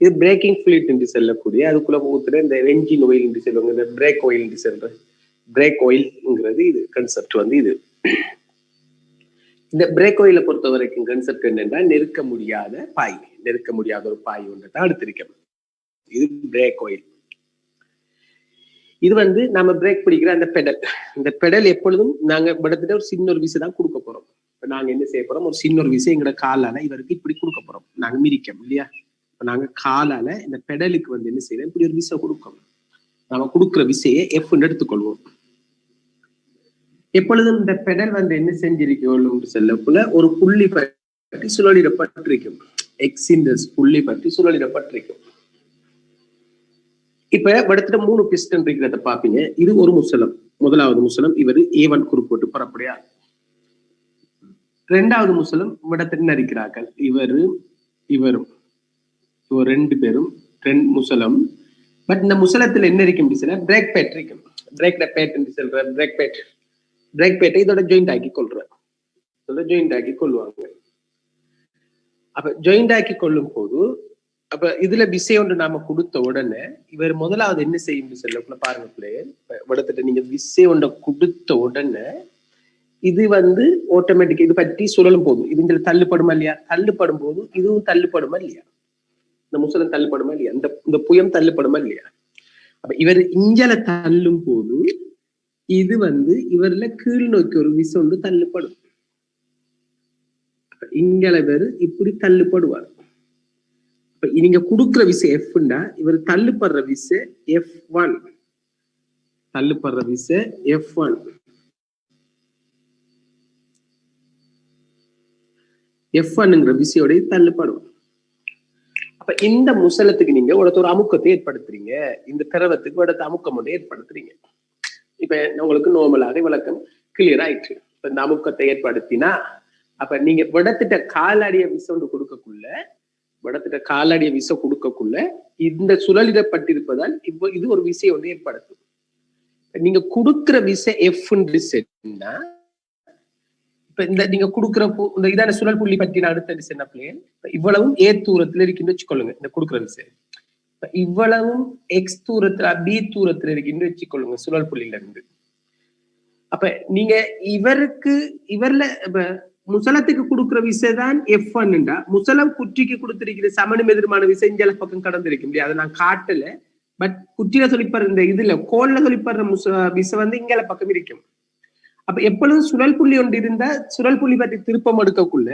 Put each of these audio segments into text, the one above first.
இது braking fluid என்று சொல்லக்கூடிய அதுக்குள்ள ஊத்துற இந்த என்ஜின் ஆயில் என்று சொல்லுவாங்க, இந்த பிரேக் ஆயில் என்று சொல்ற பிரேக் ஆயில்ங்கிறது இது கன்செப்ட் வந்து இது. இந்த பிரேக் ஆயிலை பொறுத்த வரைக்கும் கன்செப்ட் என்னன்னா நெருக்க முடியாத பாய், நெருக்க முடியாத ஒரு பாய் ஒன்று தான் எடுத்திருக்கோம். இது பிரேக் ஆயில். இது வந்து நம்ம பிரேக் பிடிக்கிற அந்த பெடல், இந்த பெடல் எப்பொழுதும் நாங்க படத்துல ஒரு சின்ன ஒரு விசை தான் கொடுக்க போறோம். இப்ப நாங்க என்ன செய்ய போறோம், ஒரு சின்ன ஒரு விசை எங்களோட காலால இவருக்கு இப்படி கொடுக்க போறோம், நாங்க மிரிக்கோம் இல்லையா. இப்ப நாங்க காலால இந்த பெடலுக்கு வந்து என்ன செய்யறோம், இப்படி ஒரு விசை கொடுக்கணும். நாம கொடுக்குற விசையை எஃப் எடுத்துக்கொள்வோம். எப்பொழுதும் இந்த பெடல் வந்து என்ன செஞ்சிருக்கோம் சொல்லக்குள்ள ஒரு புள்ளி பற்றி சுழலிடப்பட்டிருக்கும், எக்ஸிண்டஸ் புள்ளி பற்றி சுழலிடப்பட்டிருக்கும். இப்ப இடத்துல 3 பிஸ்டன் இருக்கிறத பாப்பீங்க. இது ஒரு முசலம், முதலாவது முசலம் இவர் A1 குறிப்பிட்டு புறப்படையா. இரண்டாவது முசலம் இடத்துல இருக்கிறார்கள், இவரும் இவர் 2 பேரும் 2 முசலம். பட் இந்த முசலத்துல என்ன இருக்கும் பிரேக் பேட் இருக்கும். பிரேக் பேட் என்று சொல்ற பிரேக் பேட்டை இதோட ஜாயிண்ட் ஆக்கி கொள்றாங்க, இதோட ஜாயிண்ட் ஆக்கி கொள்வாங்க. அப்ப ஜாயிண்ட் ஆக்கி கொள்ளும் போது அப்ப இதுல விசை ஒன்று நாம கொடுத்த உடனே இவர் முதலாவது என்ன செய்யும் சொல்லக்குள்ள பாருங்க பிள்ளைகள், இடத்துல நீங்க விசை ஒன்றை கொடுத்த உடனே இது வந்து ஆட்டோமேட்டிக் இது பற்றி சுழலும் போது இது இந்த தள்ளுப்படுமா இல்லையா, தள்ளுப்படும் போது இதுவும் தள்ளுப்படுமா இல்லையா, இந்த முசலம் தள்ளுப்படுமா இல்லையா, இந்த புயம் தள்ளுப்படுமா இல்லையா. அப்ப இவர் இஞ்சல தள்ளும் போது இது வந்து இவர்ல கீழ் நோக்கி ஒரு விசை ஒன்று தள்ளுப்படும். இங்கல பேரு இப்படி தள்ளுப்படுவார். நீங்க கொடுக்குற விசை எஃப்னா இவர் தள்ளுப்படுற விசை F1, தள்ளுப்படுற விசை F1. F1ங்கிற விசையோட தள்ளுப்படும். அப்ப இந்த முசலத்துக்கு நீங்க ஒரு அமுக்கத்தை ஏற்படுத்துறீங்க, இந்த திரவத்துக்கு ஒரு அமுக்கம் ஒன்று ஏற்படுத்துறீங்க. இப்ப உங்களுக்கு நார்மலாக விளக்கம் கிளியர் ஆயிடுச்சு. இப்ப இந்த அமுக்கத்தை ஏற்படுத்தினா அப்ப நீங்க விடத்திட்ட காலடிய விசை ஒன்று கொடுக்கக்குள்ள, விடத்திட்ட காலடிய விசை கொடுக்கக்குள்ள இந்த சுழலிடப்பட்டிருப்பதால் இது ஒரு விசை ஒன்று ஏற்படுத்தும். நீங்க கொடுக்குற விசை எஃப்னா இப்ப இந்த நீங்க கொடுக்குற இந்த இதான சுழல் புள்ளி பற்றி நான் அடுத்த விசை என்ன பிள்ளைங்க, இவ்வளவும் ஏ தூரத்துல இருக்குன்னு வச்சுக்கொள்ளுங்க. இந்த கொடுக்குற விசை இவ்வளவும் எக்ஸ் தூரத்துல பி தூரத்துல இருக்குன்னு வச்சுக்கொள்ளுங்க சுழல் புள்ளியில இருந்து. அப்ப நீங்க இவர்ல முசலத்துக்கு கொடுக்குற விசை தான் F1. முசலம் குற்றிக்கு கொடுத்திருக்கிற சமணம் எதிர்மான விசை இஞ்சல பக்கம் கடந்திருக்கும் இல்லையா, அதை நான் காட்டல. பட் குற்றில சொல்லிப்படுற இந்த இதுல கோல்ல சொல்லிப்படுற விசை வந்து இங்கல பக்கம் இருக்கும். அப்ப எப்பொழுதும் சுழல் புள்ளி ஒன்று இருந்தா சுழல் புள்ளி பற்றி திருப்பம் எடுக்கக்குள்ள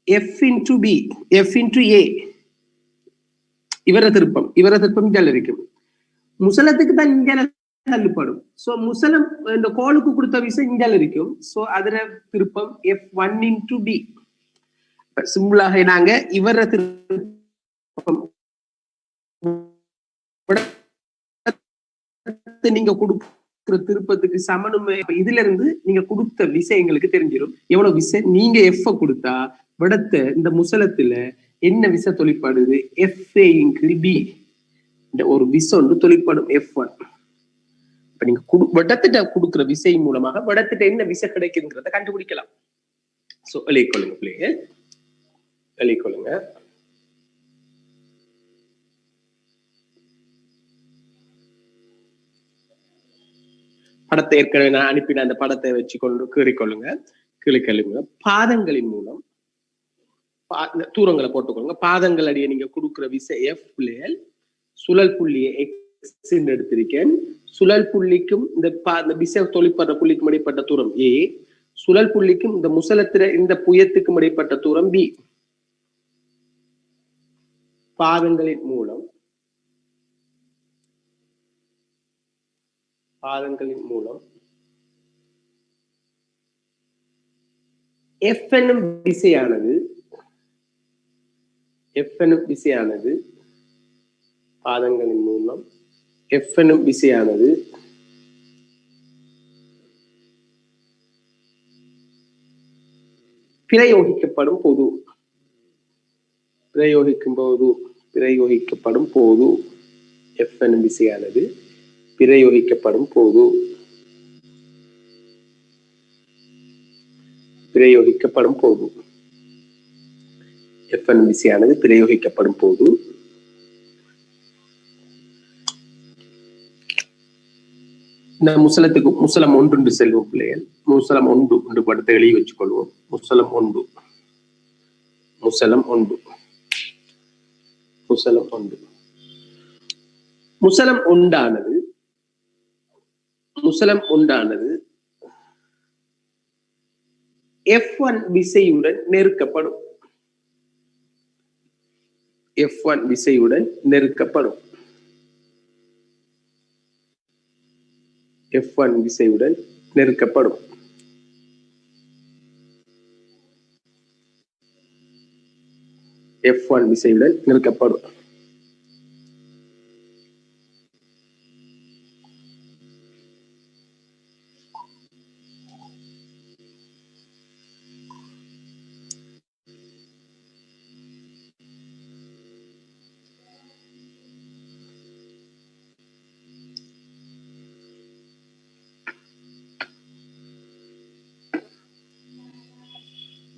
F*B F*A இவர திருப்பம் இங்கல இருக்கும். முசலத்துக்கு தான் இங்கல தள்ளுப்படும். சோ முசலம் இந்த கோலுக்கு கொடுத்த விசை இங்கல இருக்கும். சோ அதுல திருப்பம் F1*B. சிம்பிளாக நாங்க இவர திருப்பம் நீங்க கொடுக்குற திருப்பத்துக்கு சமனுமே. இதுல இருந்து நீங்க கொடுத்த விசை எங்களுக்கு தெரிஞ்சிடும் எவ்வளவு விசை. நீங்க F கொடுத்தா விடத்த இந்த முசலத்துல என்ன விசை தொழிற்பாடுது, FA*B ஒரு விசை ஒன்று தொழிற்படும் F1. இப்ப நீங்க விடத்திட்ட கொடுக்குற விசை மூலமாக விடத்திட்ட என்ன விசை கிடைக்குதுங்கிறத கண்டுபிடிக்கலாம். சோ எழுதிக்கொள்ளுங்க பிள்ளைங்க, எழுதிக்கொள்ளுங்க. படத்தை ஏற்கனவே நான் அனுப்பின அந்த படத்தை வச்சு கொண்டு கீறிக்கொள்ளுங்க. பாதங்களின் மூலம் தூரங்களை போட்டுக்கொள்ளுங்க. பாதங்கள் அடிய நீங்க கொடுக்குற விசை F பிள்ளைகள், சுழல் புள்ளியை X எடுத்திருக்கேன். சுழல் புள்ளிக்கும் இந்த விசை தொழிற்படுற புள்ளிக்கும் இடைப்பட்ட தூரம் A, சுழல் புள்ளிக்கும் இந்த முசலத்திர இந்த புயத்துக்கும் இடைப்பட்ட தூரம் B. பாதங்களின் மூலம் F என்னும் விசையானது பாதங்களின் மூலம் F என்னும் விசையானது பிரயோகிக்கப்படும் போது F என்னும் விசையானது பிரயோகிக்கப்படும் போது F என்னும் விசையானது பிரயோகிக்கப்படும் போது இந்த முசலத்துக்கு முசலம் ஒன்று செல்வோம் பிள்ளைகள். முசலம் ஒன்று படத்தை எழுதி வச்சுக்கொள்வோம். முசலம் ஒன்று முசலம் ஒன்று முசலம் ஒன்று முசலம் உண்டானது F1 விசையுடன் நெருக்கப்படும். F1 விசையுடன் நெருக்கப்படும். F1 விசையுடன் நெருக்கப்படும். F1 விசையுடன் நெருக்கப்படும்.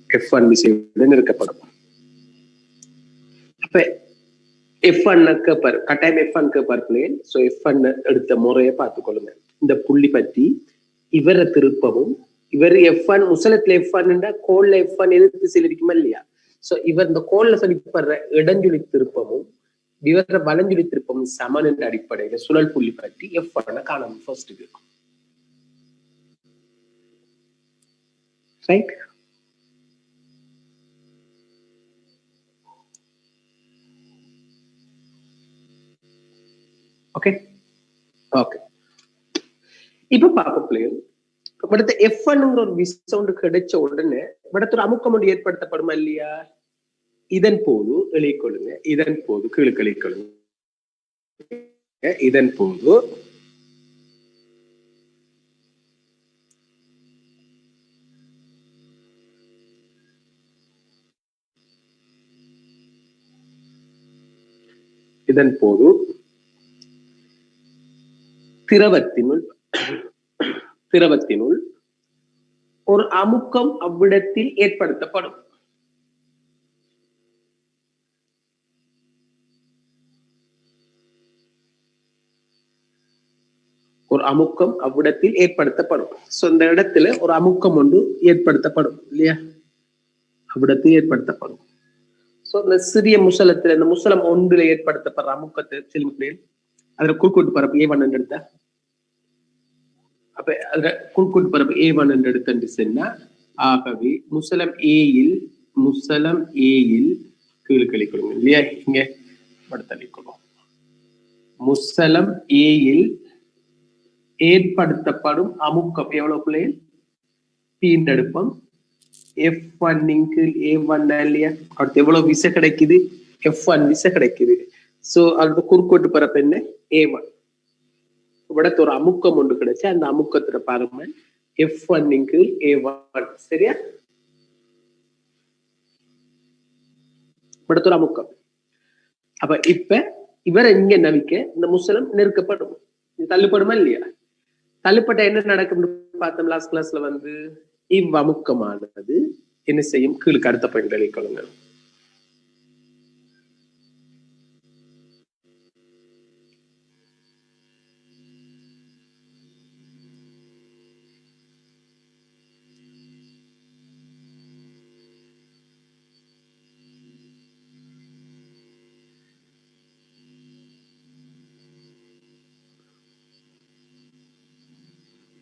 F1 விசையுடன் நெருக்கப்படும். அப்ப F1 கட்டாயம் F1 பிளேன். சோ F1 எடுத்த முறையை பார்த்துக்கொள்ளுங்க. இந்த புள்ளி பற்றி இவரை திருப்பவும், இவர் F1 முசலத்துல F1 கோல்ல F1 எதிர்த்து திசையில் இருக்குமா இல்லையா? சோ இவர் இந்த கோல்ல சொல்லிப்படுற இடஞ்சுழி திருப்பமும் இவர வலஞ்சுழி திருப்பமும் சமன் என்ற அடிப்படையில சுழல் புள்ளி பற்றி F1 காணணும் ஃபர்ஸ்ட்டுக்கு. ரைட்? Okay okay. இப்ப பாப்போம் பிள்ளைகள். அடுத்த F1ங்கிற ஒரு விசை கிடைச்ச உடனே அடுத்த ஒரு அமுக்கம் ஒன்று ஏற்படுத்தப்படுமா இல்லையா? இதன் போது எழுதிக்கொள்ளுங்க. இதன் போது கீழே எழுதிக்கொள்ளுங்க. இதன் போது திரவத்தினுள் ஒரு அமுக்கம் அவ்விடத்தில் ஏற்படுத்தப்படும். ஒரு அமுக்கம் அவ்விடத்தில் ஏற்படுத்தப்படும். சோ இந்த இடத்துல ஒரு அமுக்கம் ஒன்று ஏற்படுத்தப்படும் இல்லையா? அவ்விடத்தில் ஏற்படுத்தப்படும். சோ இந்த சிறிய முசலத்துல இந்த முசலம் ஒன்றுல ஏற்படுத்தப்படுற அமுக்கத்தை செல்லும் அதுல குறுக்கூட்டு பரப்பு A1 எடுத்த அப்ப அதுல குறுக்கூட்டு பரப்பு A1 எடுத்து சொன்னா, ஆகவே முசலம் ஏயில் கீழே கழிக்கணும் இல்லையா? இங்க படுத்தளிக்கணும். முசலம் ஏயில் ஏற்படுத்தப்படும் அமுக்கம் எவ்வளவு பிள்ளைகள்? பீண்டெடுப்பம் F1 A1 இல்லையா? அடுத்து எவ்வளவு விசை கிடைக்குது? F1 விசை கிடைக்குது. சோ அடுத்த குறுக்கோட்டு பரப்பு என்ன? A1. இവിടത്തെ ஒரு அமுக்கம் ஒன்று கிடைச்சு அந்த அமுக்கத்துல பாருங்க F1 A1. சரியா? இവിടത്തെ ஒரு அமுக்கம். அப்ப இப்ப இவரை இங்க நவிக்க இந்த முசலம் நெருக்கப்படும். தள்ளுப்படுமா இல்லையா? தள்ளுப்பட்ட என்ன நடக்கும் பார்த்தோம் லாஸ்ட் கிளாஸ்ல இவ்வமுக்கமானது என்ன செய்யும்? கீழுக்கு அடுத்த பாயிண்ட் எழுதிக்கொள்ளுங்க.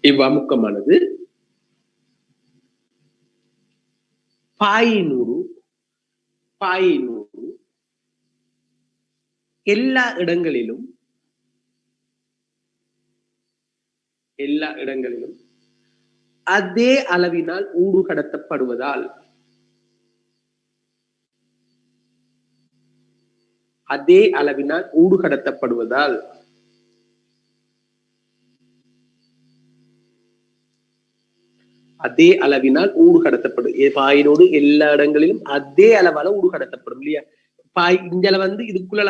இவ்வமுக்கமானது பாயினூறு எல்லா இடங்களிலும் அதே அளவினால் ஊடு கடத்தப்படுவதால் பாயினோடு எல்லா இடங்களிலும் அதே அளவால ஊடு கடத்தப்படும் இல்லையா? பாய் இஞ்சல இதுக்குள்ள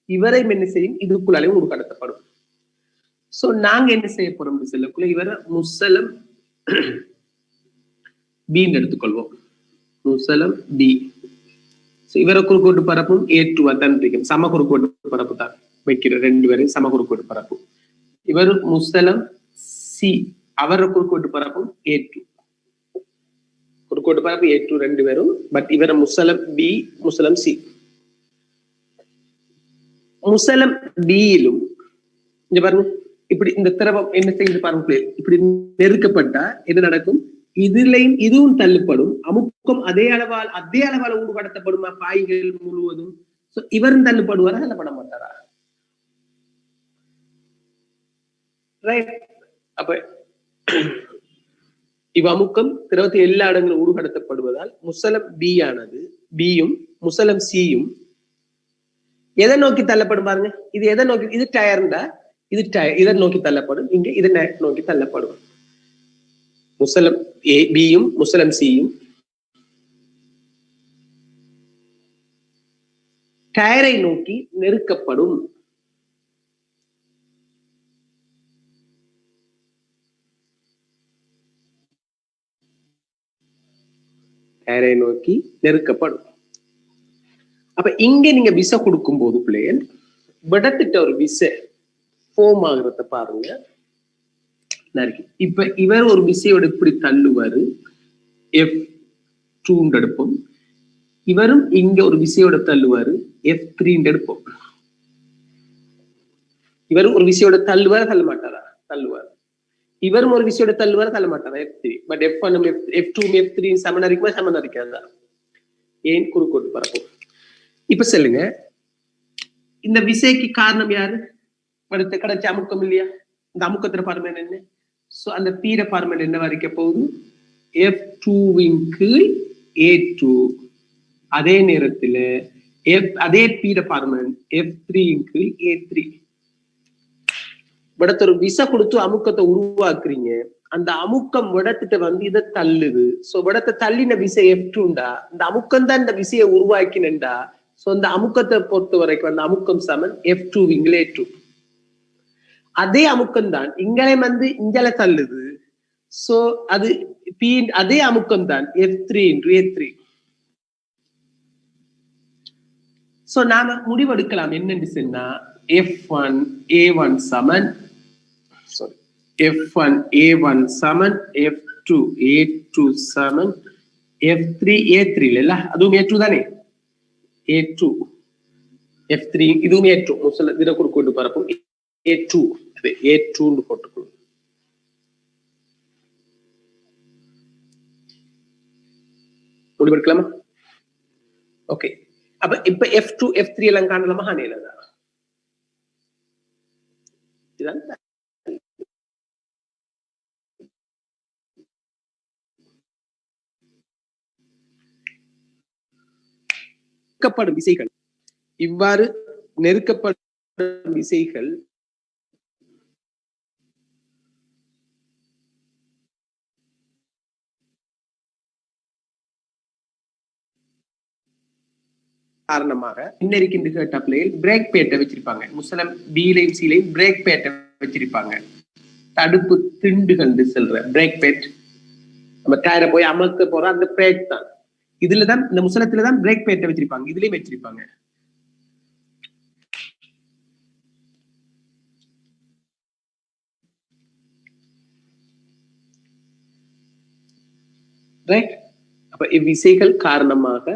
இவரை என்ன செய்யும்? இதுக்குள்ளாலே ஊடு கடத்தப்படும். சோ நாங்க என்ன செய்ய போறோம்? சொல்லக்குள்ள இவரை முசலம் பீன்னு எடுத்துக்கொள்வோம். முசலம் பி. இவரை குறுக்கோட்டு பரப்பும் A2 தான் இருக்கும். சம குறுக்கோட்டு பரப்பு தான் வைக்கிற ரெண்டு பேரும் சம குறுக்கோட்டு பரப்பு. இவர் முசலம் சி அவர குறுக்கோட்டு பரப்பும் A2 குறுக்கோட்டு பரப்பு A2 ரெண்டு பேரும் பட் இவர முசலம் B முசலம் C முசலம் B-யிலும் இங்க பாருங்க இப்படி இந்த திரவம் என்ன செய்யுது பாருங்க இப்படி நெருக்கப்பட்டா என்ன நடக்கும் இதுலயும் இதுவும் தள்ளுப்படும் அமுக்கம் அதே அளவால ஊடுபடுத்தப்படுமா பாய்கள் முழுவதும் இவரும் தள்ளுப்படுவாரா தள்ளப்பட மாட்டாரா ரைட் அப்ப இவ் அமுக்கம் திரவத்தை எல்லா இடங்களும் ஊடுபடுத்தப்படுவதால் முசலம் B ஆனது பியும் முசலம் சியும் எதை நோக்கி தள்ளப்படும் பாருங்க இது எதை நோக்கி இது டயர்ண்டா இது இதை நோக்கி தள்ளப்படும் இங்க இதை நோக்கி தள்ளப்படும் முசலம் பியும் முசலம் சியும் டயரை நோக்கி நெருக்கப்படும் டயரை நோக்கி நெருக்கப்படும் அப்ப இங்க நீங்க விசை கொடுக்கும் போது பிள்ளைகள் விடத்திட்ட ஒரு விசை ஃபோம் ஆகுறத பாருங்க இப்ப இவர் ஒரு விசையோட இப்படி தள்ளுவாரு F2 எடுப்போம் இவரும் இங்க ஒரு விசையோட தள்ளுவாரு F3 எடுப்போம் இவரும் ஒரு விசையோட தள்ளுவார தள்ள மாட்டாரா தள்ளுவார் இவரும் ஒரு விசையோட தள்ளுவார தள்ள மாட்டாரா F3 but F1 F2 F3 சமனரிக்குமா சமனரிக்காதா ஏன் குறுக்கோட்டு பரப்பும் இப்ப சொல்லுங்க இந்த விசைக்கு காரணம் யாரு அடுத்த கிடைச்ச அமுக்கம் இல்லையா இந்த அமுக்கத்துல பார்மன் என்ன சோ அந்த பீட பார்மன் என்ன வரைக்க போகுது F2-வின் கீழ் A2 அதே நேரத்துல அதே பீட பார்மன் F3-இன் கீழ் A3 விடத்த ஒரு விசை கொடுத்து அமுக்கத்தை உருவாக்குறீங்க அந்த அமுக்கம் விடத்திட்ட வந்து இதை தள்ளுது சோ விடத்தை தள்ளின விசை F2-டா இந்த அமுக்கம் தான் இந்த விசையை உருவாக்கினண்டா சோ அந்த அமுக்கத்தை பொறுத்த வரைக்கும் அந்த அமுக்கம் சமன் F2-வின் கீழ் A2 அதே அமுக்கம் தான் இங்களை வந்து இங்கல தள்ளுது சோ அது அதே அமுக்கம் தான் F3 into A3 சோ நாம முடிவெடுக்கலாம் என்னன்னு சொன்னா F1 A1 சமன் F1 A1 சமன் F2 A2 சமன் F3 A3 இல்ல அதுவும் A2 தானே A2 F3 இதுவும் A2 முசல விர குறுக்கோட்டு பரப்பும் A2 அது A2 ன்னு போட்டுக்கணும் முடிவெடுக்கலாமா ஓகே அப்ப இப்ப F2 F3 எல்லாம் காணலாமா ஹானேலதா இதான் நெருக்கப்படும் விசைகள் இவ்வாறு நெருக்கப்படும் விசைகள் காரணமாக இன்னரிக்கின்ற கேட்ட பிள்ளைகள் பிரேக் பேட்டை வச்சிருப்பாங்க முசலம் B-லையும் C-லையும் பிரேக் பேட்டை வச்சிருப்பாங்க தடுப்பு திண்டுகள் சொல்ற பிரேக் பேட் நம்ம டயரை போய் அமர்த்த போற அந்த பிரேக் தான் இதுலதான் இந்த முசலத்துலதான் பிரேக் பேட்டை வச்சிருப்பாங்க இதுலயும் வச்சிருப்பாங்க ரைட் அப்ப இவ்விசைகள் காரணமாக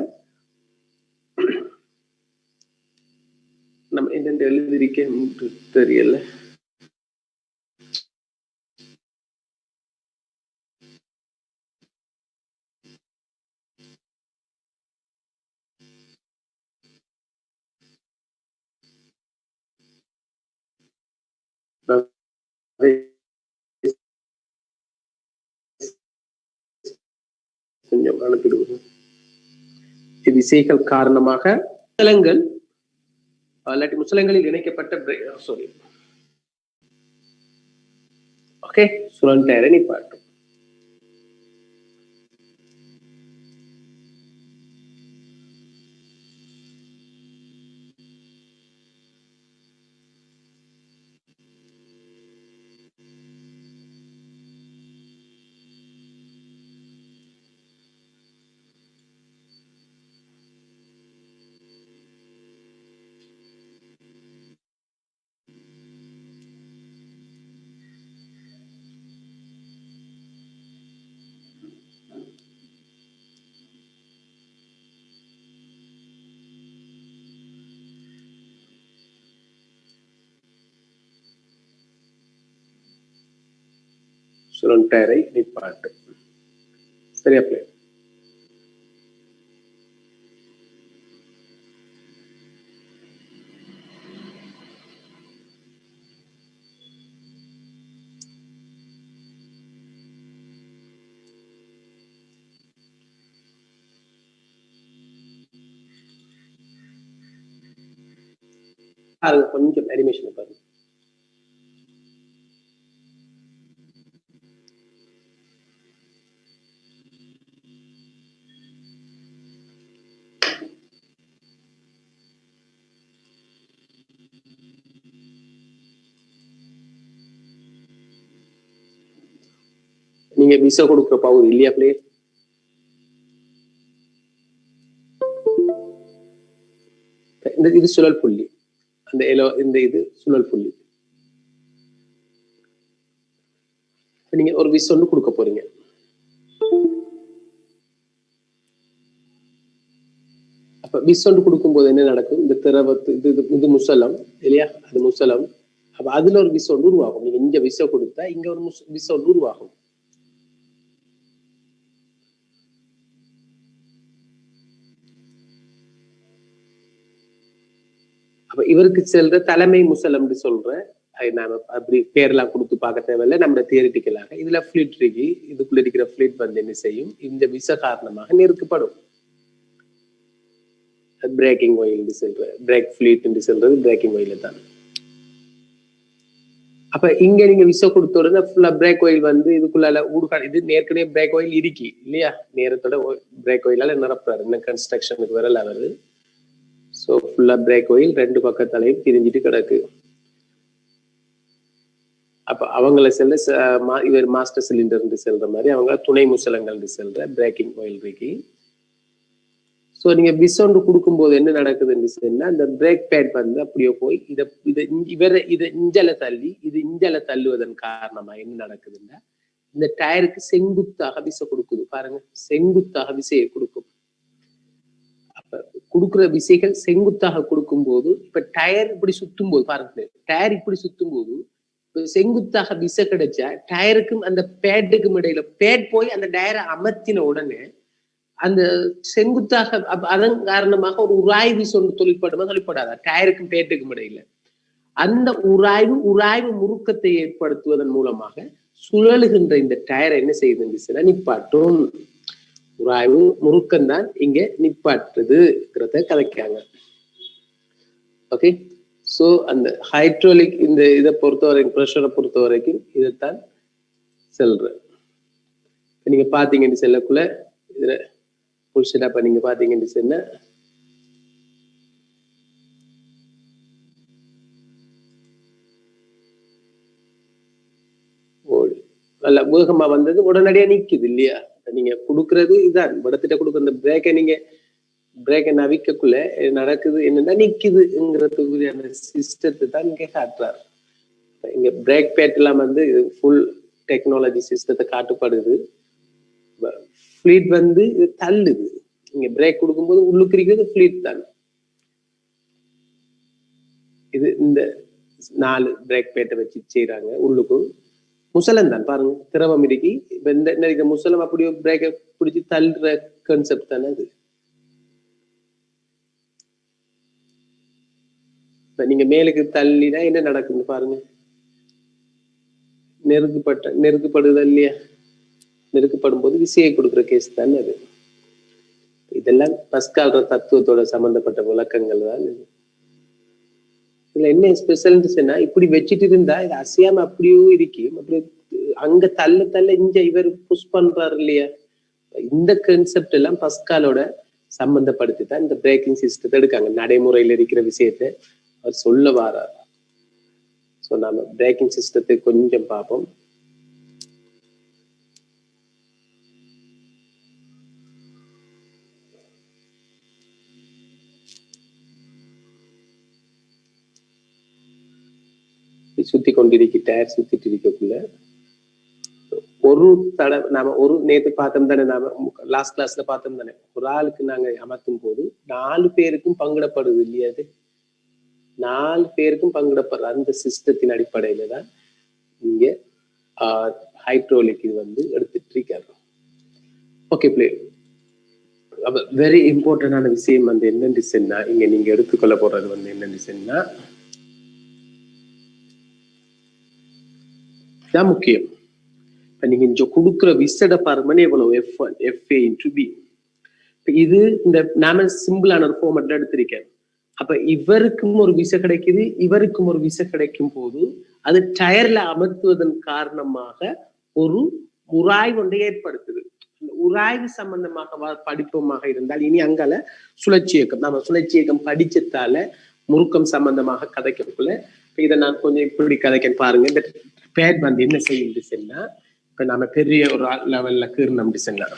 நம்ம என்னென்று எழுதிருக்க தெரியல கொஞ்சம் அனுப்பிடுவோம் இவ்விசைகள் காரணமாக முசலங்கள் இல்லாட்டி முசலங்களில் இணைக்கப்பட்ட சாரி ஓகே சுழல் டயரை நிப்பாட்டும் சுழலும் டயரை நிப்பாட்டு. சரியா பிள்ளை? பாருங்க, கொஞ்சம் அனிமேஷன் பாருங்க. நீங்க விசா கொடுக்குற பகுதி இல்லையா பிள்ளை? இது சுழல் புள்ளி, அந்த இந்த இது சுழல் புள்ளி. நீங்க ஒரு விசா ஒன்று கொடுக்க போறீங்க. அப்ப விசா ஒன்று கொடுக்கும் போது என்ன நடக்கும்? இந்த திரவத்து இது முசலம் இல்லையா? அது முசலம். அப்ப அதுல ஒரு விசா ஒன்று உருவாகும். நீங்க இங்க விசா கொடுத்தா இங்க ஒரு விசா ஒன்று உருவாகும். அப்ப இவருக்கு செல்ற தலைமை முசலம் சொல்ற, நாம அப்படி பேரெல்லாம் கொடுத்து பார்க்க தேவையில்லை. நம்ம தியரிட்டிக்கலாக இதுல ஃபிளீட் இருக்கு. இதுக்குள்ள இருக்கிற ஃபிளீட் வந்து என்ன செய்யும்? இந்த விச காரணமாக நெருக்கப்படும். பிரேக்கிங் ஆயில் சொல்ற, பிரேக் ஃபிளீட் என்று சொல்றது பிரேக்கிங் ஆயில் தான். அப்ப இங்க நீங்க விச கொடுத்த உடனே ஃபுல்லா பிரேக் ஆயில் வந்து இதுக்குள்ள ஊடுகாடு. இது ஏற்கனவே பிரேக் ஆயில் இருக்கு இல்லையா? நேரத்தோட பிரேக் ஆயிலால நிரப்புறாரு. இன்னும் கன்ஸ்ட்ரக்ஷனுக்கு வரல வருது. ஸோ ஃபுல்லா பிரேக் ஆயில் ரெண்டு பக்கத்தாலையும் பிரிஞ்சிட்டு கிடக்கு. அப்ப அவங்கள செல்ல இவர் மாஸ்டர் சிலிண்டர் செல்ற மாதிரி அவங்க துணை முசலங்கள் செல்ற பிரேக்கிங் ஆயில் இருக்கு. ஸோ நீங்க விசோண்டு கொடுக்கும் போது என்ன நடக்குதுன்னு சொன்னா, அந்த பிரேக் பேட் வந்து அப்படியே போய் இதை இஞ்சல தள்ளி இது இஞ்சல தள்ளுவதன் காரணமா என்ன நடக்குதுன்னா, இந்த டயருக்கு செங்குத்தாக விசை கொடுக்குது. பாருங்க, செங்குத்தாக விசையை கொடுக்கும். அப்ப கொடுக்குற விசைகள் செங்குத்தாக கொடுக்கும் போது, இப்ப டயர் இப்படி சுத்தும் போது பாருங்க, டயர் இப்படி சுத்தும் போது செங்குத்தாக விசை கிடைச்சா டயருக்கும் அந்த பேட்டுக்கும் இடையில பேட் போய் அந்த டயரை அமர்த்தின உடனே அந்த செங்குத்தாக அதன் காரணமாக ஒரு உராய்வு தொழிற்படுமா தொழிற்படாதா? டயருக்கும் பேட்டுக்கும் இடையில அந்த உராய்வு முறுக்கத்தை ஏற்படுத்துவதன் மூலமாக சுழலுகின்ற இந்த டயரை என்ன செய்யுதுன்னு நிப்பாட்டும். உராய்வு முறுக்கம் தான் இங்க நிப்பாட்டுறதுங்கிறத கதைக்காங்க. ஓகே, சோ அந்த ஹைட்ரோலிக் இந்த இதை பொறுத்த வரைக்கும், ப்ரெஷரை பொறுத்த வரைக்கும் இதைத்தான் செல்ற. நீங்க பாத்தீங்கன்னு செல்லக்குள்ள இதுல புல் செட்டப்ப நீங்க பாத்தீங்கன்னு சொன்ன, நல்ல வேகமா வந்தது உடனடியா நிக்குது இல்லையா? நீங்க கொடுக்கறது இதான் படத்திட்ட கொடுக்குற அந்த பிரேக்கை நவிக்கக்குள்ள நடக்குது என்னன்னா நிக்குதுங்கிறதுக்குரிய அந்த சிஸ்டத்தை தான் இங்க காட்டுறாரு. இங்க பிரேக் பேட் எல்லாம் வந்து ஃபுல் டெக்னாலஜி சிஸ்டத்தை காட்டுப்படுது. ஃபிளீட் வந்து இது தள்ளுது. இங்க பிரேக் கொடுக்கும்போது உள்ளுக்கு இருக்கிறது ஃபிளீட் தான். இது இந்த 4 பிரேக் பேட்டை வச்சு செய்யறாங்க. உள்ளுக்கும் முசலம் தான் பாருங்க, திரவம் இருக்கு. இந்த முசலம் அப்படியே பிரேக்கை பிடிச்சி தள்ளுற கான்செப்ட் தானே அது. நீங்க மேலுக்கு தள்ளினா என்ன நடக்குன்னு பாருங்க, நெருக்கப்படுதா இல்லையா? நெருக்கப்படும் போது விசையை கொடுக்குற கேஸ் தானே அது. இதெல்லாம் பஸ்கால் தத்துவத்தோட சம்பந்தப்பட்ட விளக்கங்கள் தான். இதுல என்ன ஸ்பெஷல்னா, இப்படி வச்சுட்டு இருந்தா இது அசையாம அப்படியே இருக்கும். அப்படி அங்க தள்ள இங்க இவர் புஷ் பண்றாரு இல்லையா? இந்த கான்செப்ட் எல்லாம் பஸ்காலோட சம்பந்தப்படுத்தி தான் இந்த பிரேக்கிங் சிஸ்டத்தை எடுக்காங்க. நடைமுறையில இருக்கிற விஷயத்தை அவர் சொல்ல வாரார். ஸோ நாம பிரேக்கிங் சிஸ்டத்தை கொஞ்சம் பார்ப்போம். சுத்தி கொண்டிருக்க டயர் சுத்திட்டு இருக்கக்குள்ள ஒரு தடவை நாம நேற்று பார்த்தோம் தானே, நாம லாஸ்ட் கிளாஸ்ல பார்த்தோம் தானே, ஒரு ஆளுக்கு நாங்க அமர்த்தும் போது 4 பேருக்கும் பங்கிடப்படுது இல்லையா? அது 4 பேருக்கும் பங்கிடப்படுற அந்த சிஸ்டத்தின் அடிப்படையில தான் இங்க ஹைட்ரோலிக் இது வந்து எடுத்துட்டு இருக்காரு. Okay play. வெரி இம்பார்ட்டன்டான விஷயம் வந்து என்னன்னு சொன்னா, இங்க நீங்க எடுத்துக்கொள்ள போறது வந்து என்னன்னு சொன்னா தான் முக்கியம். இப்ப நீங்க இங்க கொடுக்குற விசட பாருங்க எவ்வளவு F1 FA into B. இது இந்த நாம சிம்பிளான ஒரு ஃபார்மட்ல எடுத்திருக்கேன். அப்ப இவருக்கும் ஒரு விசை கிடைக்குது, இவருக்கும் ஒரு விசை கிடைக்கும் போது அது டயர்ல அமர்த்துவதன் காரணமாக ஒரு உராய்வு ஒன்றை ஏற்படுத்துது. உராய்வு சம்பந்தமாக படிப்பமாக இருந்தால் இனி அங்கால சுழற்சி இயக்கம், நாம சுழற்சி இயக்கம் படிச்சதால முறுக்கம் சம்பந்தமாக கதைக்கக்குள்ள இதை நான் கொஞ்சம் இப்படி கதைக்க பாருங்க. இந்த பேட் வந்து என்ன செய்யும் சொன்னா, இப்ப நாம பெரிய ஒரு லெவல்ல கீர்ணம் சொன்னா,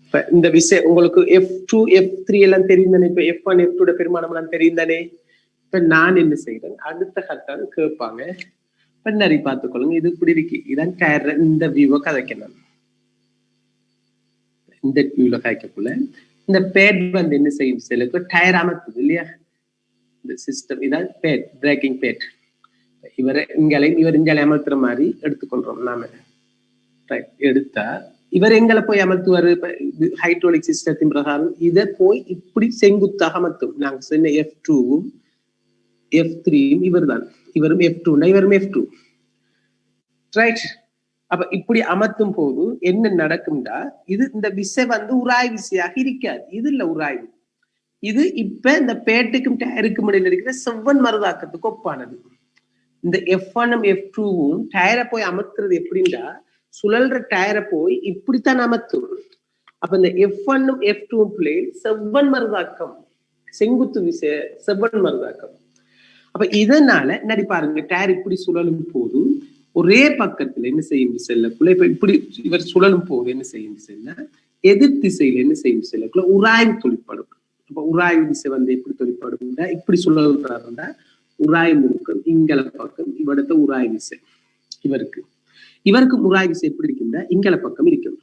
இப்ப இந்த விஷயம் உங்களுக்கு F2 F3 எல்லாம் தெரியும் தானே, இப்ப F1 F2 பெருமானம் எல்லாம் தெரியும் தானே. இப்ப நான் என்ன செய்யறேன், அடுத்த கட்டான கேட்பாங்க, பின்னாடி பார்த்துக்கொள்ளுங்க. இது இப்படி இருக்கு, இதான் டயர். இந்த வியூவை கதைக்கணும். இந்த வியூல கதைக்கக்குள்ள இந்த பேட் வந்து என்ன செய்யும், சிலருக்கு டயர் அமர்த்துது இல்லையா, இந்த சிஸ்டம். இதான் பேட், பிரேக்கிங் பேட். இவர் இங்கே அமர்த்துற மாதிரி எடுத்துக்கொள்றோம் நாம. எடுத்தா இவர் எங்களை போய் அமர்த்துவாரு. ஹைட்ரோலிக் சிஸ்டத்தின் பிரகாரம் இதை போய் இப்படி செங்குத்தாக அமர்த்தும். நாங்க சொன்ன F2வும் F3யும் இவர் தான், இவரும் F2, இவரும் F2. ரைட். அப்ப இப்படி அமர்த்தும் போது என்ன நடக்கும்டா, இது இந்த விசை வந்து உராய் விசையாக இருக்காது. இது இல்ல உராய்வு. இது இப்ப இந்த பேட்டுக்கும் டயருக்கும் இடையில இருக்கிற செவ்வன் மருதாக்கத்துக்கு ஒப்பானது. இந்த F1ம் F2வும் டயரை போய் அமர்த்துறது எப்படின்னா, சுழல்ற டயரை போய் இப்படித்தான் அமர்த்தும். அப்ப இந்த F1ம் F2வும் பிள்ளை செவ்வன் மருதாக்கம், செங்குத்து விசை செவ்வன் மருதாக்கம். அப்ப இதனால நடி பாருங்க, டயர் இப்படி சுழலும் போது ஒரே பக்கத்துல என்ன செய்யும் செல்லக்குள்ள, இப்ப இப்படி இவர் சுழலும் போது என்ன செய்யும் செல்ல, எதிர் திசையில என்ன செய்யும் செல்லக்குள்ள உராய்வு தொழிற்படும். அப்ப உராய்வு திசை வந்து எப்படி தொழிற்படும், இப்படி சுழல்றாருண்டா உராய் முறுக்கம் இங்கல பக்கம், இவடத்த உராய் விசை இவருக்கு உராய் விசை எப்படி இருக்குன்னா இங்கல பக்கம் இருக்கும்.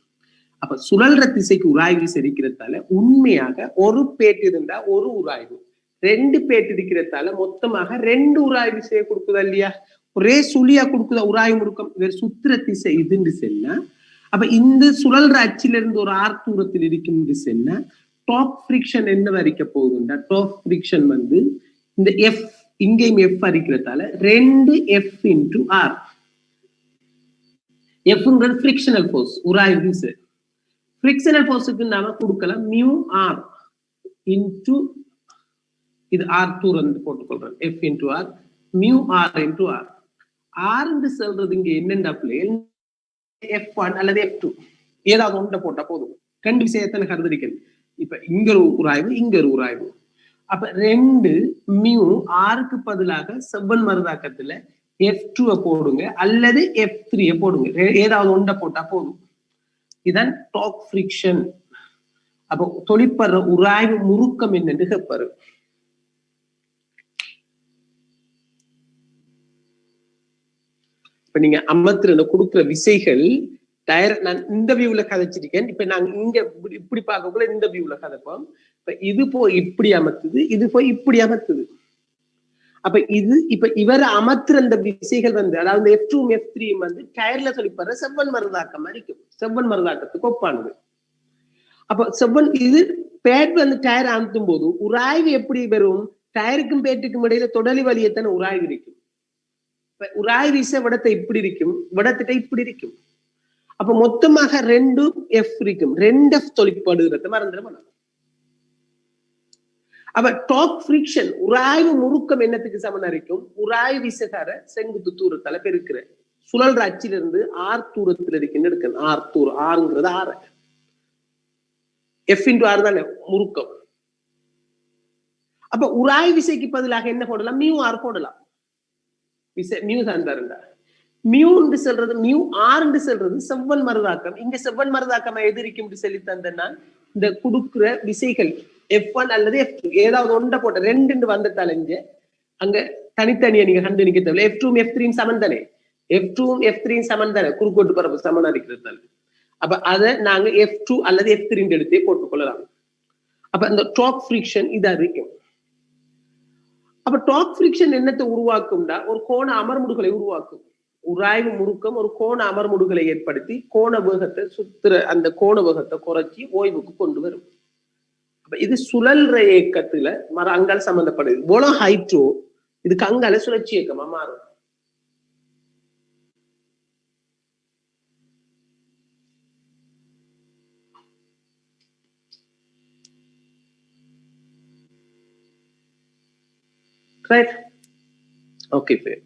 அப்ப சுழல்ற திசைக்கு உராய் விசை இருக்கிறதால உண்மையாக ஒரு பேட்டு இருந்தா ஒரு உராய்வு, ரெண்டு பேட்டு இருக்கிறதால மொத்தமாக ரெண்டு உராய் விசையை கொடுக்குதா இல்லையா, ஒரே சுழியா கொடுக்குதா உராய் முறுக்கம். இவர் சுத்திர திசை இதுன்னு சொன்னா, அப்ப இந்த சுழல்ற அச்சிலிருந்து ஒரு ஆர் தூரத்தில் இருக்கும் சொன்னா டாப் ஃபிரிக்ஷன் என்ன வரைக்க போகுதுன்னா, டாப் ஃபிரிக்ஷன் வந்து இந்த எஃப், இங்கேயும் எஃப் அரிக்கிறதால 2F into R. எஃப்ங்கிறது ஃபிரிக்ஷனல் ஃபோர்ஸ், உராய்வு விசை. ஃபிரிக்ஷனல் ஃபோர்ஸுக்கு நாம கொடுக்கலாம் மியூ ஆர் இன்டு, இது ஆர் தூரம் போட்டுக்கொள்றேன், F into R, mu R into R. R என்று சொல்றது இங்க என்னென்ன பிளேன், F1 அல்லது F2 ஏதாவது ஒன்றை போட்டா போதும். ரெண்டு விஷயத்தை கருதிருக்கேன். இப்ப இங்க ஒரு உராய்வு, இங்க ஒரு உராய்வு. அப்ப ரெண்டு மியூ ஆருக்கு பதிலாக செவ்வன் மருதாக்கத்துல F2 போடுங்க அல்லது F3 போடுங்க, ஏதாவது ஒன்றை போட்டா போதும். இதான் டார்க் ஃபிரிக்ஷன். அப்போ தொழிற்படுற உராய்வு முறுக்கம் என்னன்னு கேட்பாரு. இப்ப நீங்க அமர்த்துற கொடுக்குற விசைகள் டயர், நான் இந்த வியூல கதைச்சிருக்கேன். இப்ப நாங்க இங்க இப்படி பார்க்கக்குள்ள இந்த வியூல கதைப்போம். இப்ப இது போய் இப்படி அமர்த்துது, இது போய் இப்படி அமர்த்துது. அப்ப இது இப்ப இவர் அமர்த்துற அந்த விசைகள் வந்து, அதாவது F2ம் F3யும் வந்து டயர்ல தொழிற்படுற செவ்வன் மருதாக்கம் இருக்கும், செவ்வன் மருதாக்கத்துக்கு ஒப்பானது. அப்ப செவ்வன் இது பேட் வந்து டயர் அமுத்தும் போது உராய்வு எப்படி வரும், டயருக்கும் பேட்டுக்கும் இடையில தொடலி வழியத்தான உராய்வு இருக்கும். உராய்வு விசை விடத்தை இப்படி இருக்கும், விடத்திட்ட இப்படி இருக்கும். அப்ப மொத்தமாக 2F இருக்கும், 2F தொழிற்படுகிறது மறந்துட. அப்ப டார்க் ஃபிரிக்ஷன் உராய்வு முறுக்கம் என்னத்துக்கு சமனா இருக்கும், உராய்வு விசைகார செங்குத்து தூரத்தால பெருக்கிற சுழல்ற அச்சிலிருந்து ஆர் தூரத்தில் இருக்குன்னு இருக்கு. ஆர் தூரம், ஆறுங்கிறது ஆறு, F into R தானே முறுக்கம். அப்ப உராய் விசைக்கு பதிலாக என்ன போடலாம், மியூ ஆர் போடலாம். விசை மியூ சார்ந்தாருண்டா, மியூ என்று சொல்றது மியூ ஆர் என்று சொல்றது செவ்வன் மருதாக்கம். இங்க செவ்வன் மருதாக்கம் எதிரிக்கும் சொல்லி தந்தேன்னா, இந்த கொடுக்குற விசைகள் F1 அல்லது F2 ஏதாவது ஒன்றை போட்ட, ரெண்டு வந்துட்டால இங்க அங்க தனித்தனியா நீங்க கண்டு நிக்க தேவை. F2ம் F3யும் சமன் தானே, F2ம் F3யும் சமன் தானே, குறுக்கோட்டு பரப்பு சமனா இருக்கிறதால. அப்ப அதை நாங்க F2 அல்லது F3 எடுத்தே போட்டுக்கொள்ளலாம். அப்ப இந்த டார்க் ஃபிரிக்ஷன் இதா இருக்கும். அப்ப டார்க் ஃபிரிக்ஷன் என்னத்தை உருவாக்கும்டா, ஒரு கோண அமர்முடுகளை உருவாக்கும். உராய்வு முடுக்கம் ஒரு கோண அமர்முடுகளை ஏற்படுத்தி கோண வேகத்தை சுத்துற அந்த கோண வேகத்தை குறைச்சி ஓய்வுக்கு கொண்டு வரும். இது சுழல்ற இயக்கத்துல அங்கால சம்பந்தப்படுது. இவ்வளவு ஹைட்டோ இதுக்கு அங்கால சுழற்சி இயக்கமா மாறும். Right, okay.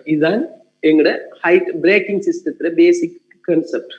இதுதான் எங்கட ஹைட் பிரேக்கிங் சிஸ்டத்துல பேசிக் கான்செப்ட்.